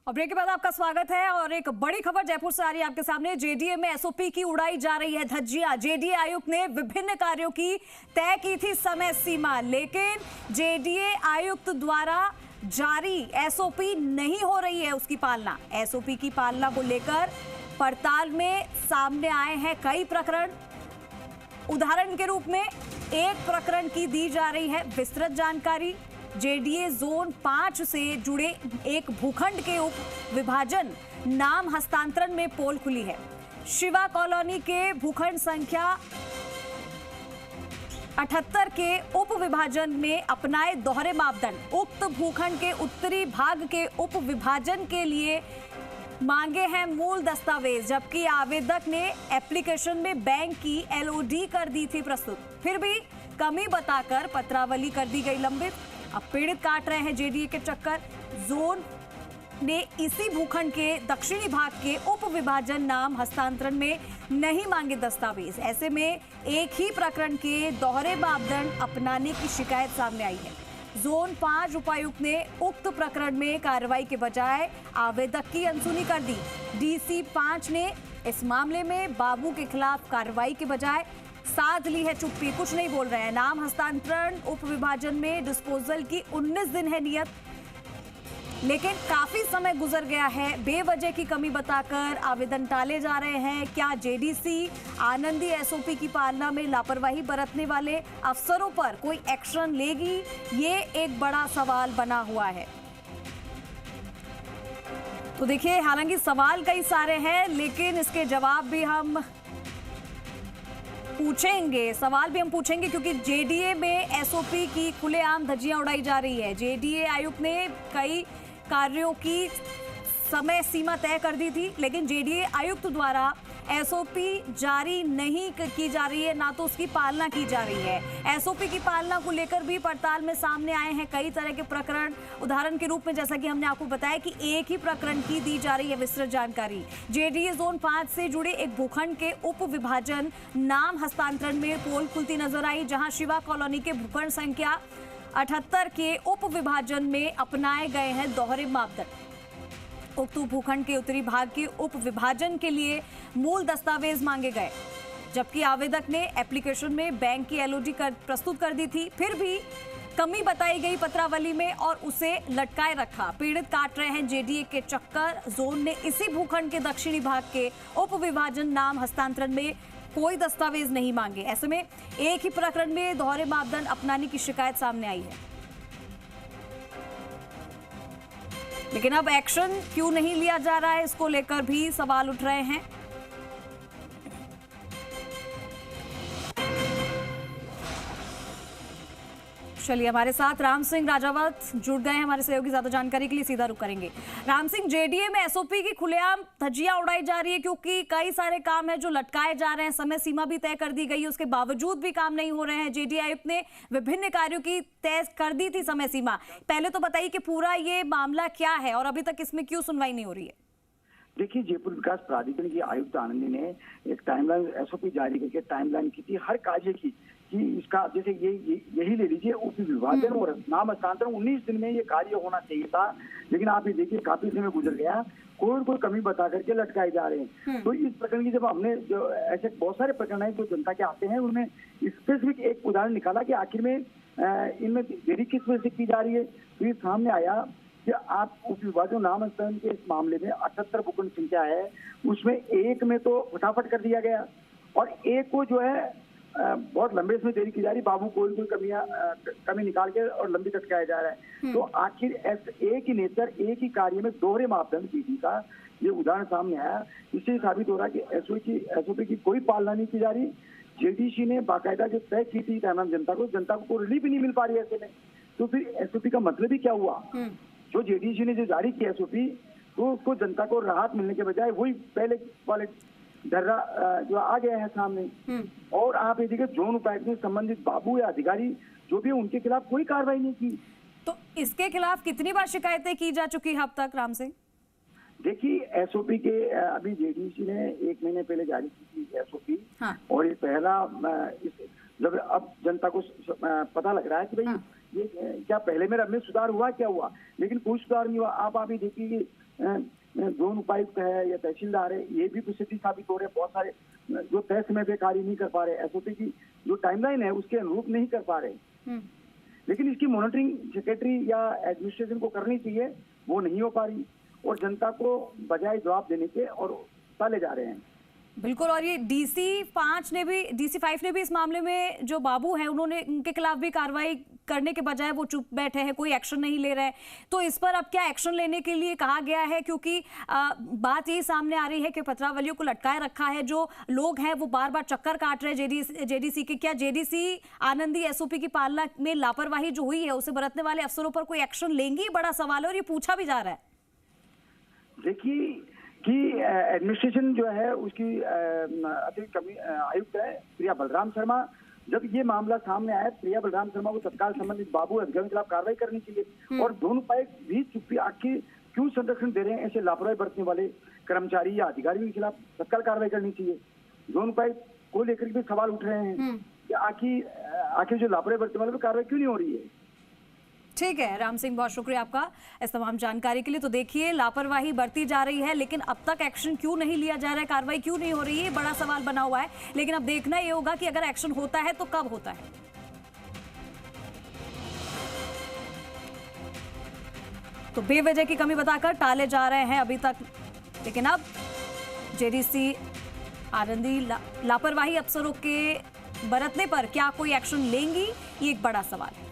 और ब्रेक के बाद आपका स्वागत है। और एक बड़ी खबर जयपुर से आ रही है आपके सामने। जेडीए में एसओपी की उड़ाई जा रही है धज्जियां। जेडीए आयुक्त ने विभिन्न कार्यों की तय की थी समय सीमा, लेकिन जेडीए आयुक्त द्वारा जारी एसओपी नहीं हो रही है उसकी पालना। एसओपी की पालना को लेकर पड़ताल में सामने आए हैं कई प्रकरण। उदाहरण के रूप में एक प्रकरण की दी जा रही है विस्तृत जानकारी। जेडीए जोन 5 से जुड़े एक भूखंड के उप विभाजन नाम हस्तांतरण में पोल खुली है। शिवा कॉलोनी के भूखंड संख्या 78 के उप विभाजन में अपनाए दोहरे मापदंड। उक्त भूखंड के उत्तरी भाग के उप विभाजन के लिए मांगे हैं मूल दस्तावेज, जबकि आवेदक ने एप्लीकेशन में बैंक की एलओडी कर दी थी प्रस्तुत। फिर भी कमी बताकर पत्रावली कर दी गई लंबित। अब पीड़ित काट रहे हैं जेडीए के चक्कर। जोन ने इसी भूखंड के दक्षिणी भाग के उप विभाजन नाम हस्तांतरण में नहीं मांगे दस्तावेज। ऐसे में एक ही प्रकरण के दोहरे मापदंड अपनाने की शिकायत सामने आई है। जोन 5 उपायुक्त ने उक्त प्रकरण में कार्रवाई के बजाय आवेदक की अनसुनी कर दी। डीसी 5 ने इस मामले में बाबू के खिलाफ कार्रवाई के बजाय साध ली है चुप्पी, कुछ नहीं बोल रहे हैं। नाम हस्तांतरण उप विभाजन में डिस्पोजल की 19 दिन है नियत, लेकिन काफी समय गुजर गया है। बेवजह की कमी बताकर आवेदन टाले जा रहे हैं। क्या जेडीसी आनंदी एसओपी की पालना में लापरवाही बरतने वाले अफसरों पर कोई एक्शन लेगी? ये एक बड़ा सवाल बना हुआ है। तो देखिए, हालांकि सवाल कई सारे हैं, लेकिन इसके जवाब भी हम पूछेंगे क्योंकि जेडीए में एसओपी की खुलेआम धज्जियां उड़ाई जा रही है। जेडीए आयुक्त ने कई कार्यों की समय सीमा तय कर दी थी, लेकिन जेडीए आयुक्त द्वारा एसओपी जारी नहीं की जा रही है, ना तो उसकी पालना की जा रही है। एसओपी की पालना को लेकर भी पड़ताल में सामने आए हैं कई तरह के प्रकरण। उदाहरण के रूप में जैसा कि हमने आपको बताया कि एक ही प्रकरण की दी जा रही है विस्तृत जानकारी। जेडीए जोन 5 से जुड़े एक भूखंड के उप विभाजन नाम हस्तांतरण में पोल खुलती नजर आई, जहां शिवा कॉलोनी के भूखंड संख्या 78 के उप विभाजन में अपनाए गए हैं दोहरे मापदंड। उक्त भूखंड के उत्तरी भाग के उप विभाजन के लिए मूल दस्तावेज मांगे गए, जबकि आवेदक ने एप्लीकेशन में बैंक की एलओडी प्रस्तुत कर दी थी। फिर भी कमी बताई गई पत्रावली में और उसे लटकाए रखा। पीड़ित काट रहे हैं जेडीए के चक्कर। जोन ने इसी भूखंड के दक्षिणी भाग के उप विभाजन नाम हस्तांतरण में कोई दस्तावेज नहीं मांगे। ऐसे में एक ही प्रकरण में दोहरे मापदंड अपनाने की शिकायत सामने आई है। लेकिन अब एक्शन क्यों नहीं लिया जा रहा है, इसको लेकर भी सवाल उठ रहे हैं। चलिए, हमारे साथ राम सिंह राजावत जुड़ गए हैं हमारे सहयोगी। ज्यादा जानकारी के लिए सीधा रुख करेंगे। राम सिंह, जेडीए में एसओपी की खुलेआम धज्जियां उड़ाई जा रही है क्योंकि कई सारे काम हैं जो लटकाए जा रहे हैं। समय सीमा भी तय कर दी गई है, उसके बावजूद भी काम नहीं हो रहे हैं। जेडीए आयुक्त ने विभिन्न कार्यों की तय कर दी थी समय सीमा। पहले तो बताइए कि पूरा ये मामला क्या है और अभी तक इसमें क्यों सुनवाई नहीं हो रही है? देखिए, जयपुर विकास प्राधिकरण की आयुक्त आनंदी ने एक टाइमलाइन एसओपी जारी करके टाइमलाइन की थी हर कार्य की, कि इसका जैसे यही ले लीजिए उप विभाजन और नाम हस्तांतरण 19 दिन में ये कार्य होना चाहिए था, लेकिन आप ये देखिए काफी समय गुजर गया, कोई कमी बता करके लटकाए जा रहे हैं। तो इस प्रकरण की जब हमने जो ऐसे बहुत सारे प्रकरण है जो जनता के आते हैं, उनमें स्पेसिफिक एक उदाहरण निकाला कि आखिर में इनमें देरी किस वजह से की जा रही है। तो ये सामने आया कि आप उप विभाजन नाम हस्तांतरण के इस मामले में 78 भूखंड संख्या है, उसमें एक में तो फटाफट कर दिया गया और एक को जो है बहुत लंबे समय देरी की जा रही। बाबू कोई कमी निकाल के और लंबी कटकाया जा रहा है। तो आखिर एक ही नेचर, एक ही कार्य में दोहरे मापदंड जीडी का ये उदाहरण सामने आया। इससे साबित हो रहा है कि एसओपी की कोई पालना नहीं की जा रही। जेडीसी ने बाकायदा जो तय की थी जनता को रिलीफ ही नहीं मिल पा रही है ऐसे में। तो फिर एसओपी का मतलब ही क्या हुआ? जो जेडीसी ने जो जारी किया एसओपी, तो उसको जनता को राहत मिलने के बजाय वही पहले वाले धर्रा जो आ गया है सामने। और आप ये देखिए, जोन उपायुक्त ने संबंधित बाबू या अधिकारी जो भी उनके खिलाफ कोई कार्रवाई नहीं की। तो इसके खिलाफ कितनी बार शिकायतें की जा चुकी है अब तक, राम सिंह? देखिए, एसओपी के अभी जेडीसी ने 1 महीने पहले जारी की थी एसओपी। हाँ। और ये पहला जब अब जनता को पता लग रहा है कि भाई ये क्या पहले में सुधार हुआ, क्या हुआ, लेकिन कोई सुधार नहीं हुआ। आप अभी देखिए जोन उपायुक्त है या तहसीलदार है, ये भी कुशती साबित हो रहे हैं। बहुत सारे जो तय समय पे कार्य नहीं कर पा रहे, एसओपी की जो टाइमलाइन है उसके अनुरूप नहीं कर पा रहे। लेकिन इसकी मॉनिटरिंग सेक्रेटरी या एडमिनिस्ट्रेशन को करनी चाहिए, वो नहीं हो पा रही और जनता को बजाय जवाब देने के और टाले जा रहे हैं। बिल्कुल, और ये DC5 ने भी इस मामले में जो बाबू हैं उन्होंने उनके खिलाफ भी कार्रवाई करने के बजाय वो चुप बैठे हैं, कोई एक्शन नहीं ले रहे। तो इस पर अब क्या एक्शन लेने के लिए कहा गया है? क्योंकि बात यही सामने आ रही है कि पथरावलियों को लटकाए रखा है, जो लोग हैं वो बार बार चक्कर काट रहे हैं जेडीसी के। क्या जेडीसी आनंदी एसओपी की पालना में लापरवाही जो हुई है उसे बरतने वाले अफसरों पर कोई एक्शन लेंगी? बड़ा सवाल है और ये पूछा भी जा रहा है। देखिए कि एडमिनिस्ट्रेशन जो है उसकी अतिरिक्त आयुक्त है प्रिया बलराम शर्मा। जब ये मामला सामने आया, प्रिया बलराम शर्मा को तत्काल संबंधित बाबू अधिकारियों के खिलाफ कार्रवाई करनी चाहिए और दोनों उपायुक्त भी चुप्पी आखिर क्यों संरक्षण दे रहे हैं ऐसे लापरवाही बरतने वाले कर्मचारी या अधिकारियों के खिलाफ तत्काल कार्रवाई करनी चाहिए। दोनों उपायुक्त को लेकर भी सवाल उठ रहे हैं कि आखिर जो लापरवाही बरतने वाले पर कार्रवाई क्यों नहीं हो रही है। ठीक है राम सिंह, बहुत शुक्रिया आपका इस तमाम जानकारी के लिए। तो देखिए, लापरवाही बढ़ती जा रही है लेकिन अब तक एक्शन क्यों नहीं लिया जा रहा है, कार्रवाई क्यों नहीं हो रही है, बड़ा सवाल बना हुआ है। लेकिन अब देखना ये होगा कि अगर एक्शन होता है तो कब होता है। तो बेवजह की कमी बताकर टाले जा रहे हैं अभी तक, लेकिन अब जेडीसी आनंदी लापरवाही अफसरों के बरतने पर क्या कोई एक्शन लेंगी, ये एक बड़ा सवाल है।